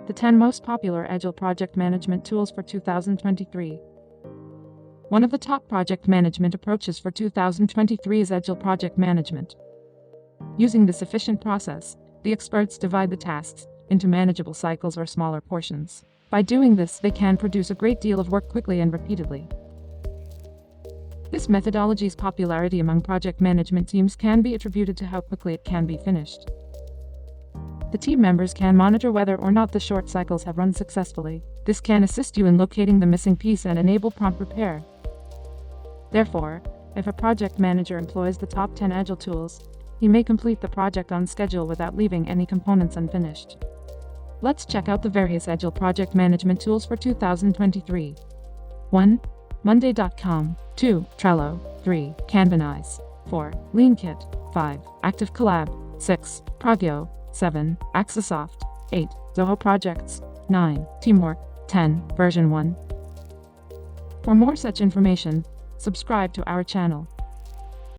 The 10 most popular Agile project management tools for 2023. One of the top project management approaches for 2023 is Agile project management. Using this efficient process, the experts divide the tasks into manageable cycles or smaller portions. By doing this, they can produce a great deal of work quickly and repeatedly. This methodology's popularity among project management teams can be attributed to how quickly it can be finished. The team members can monitor whether or not the short cycles have run successfully. This can assist you in locating the missing piece and enable prompt repair. Therefore, if a project manager employs the top 10 Agile tools, he may complete the project on schedule without leaving any components unfinished. Let's check out the various Agile project management tools for 2023. 1. Monday.com. 2. Trello. 3. Kanban. 4. LeanKit. 5. Active Collab. 6. Progyo. 7. Axosoft. 8. Zoho Projects. 9. Teamwork. 10. Version 1. For more such information, subscribe to our channel.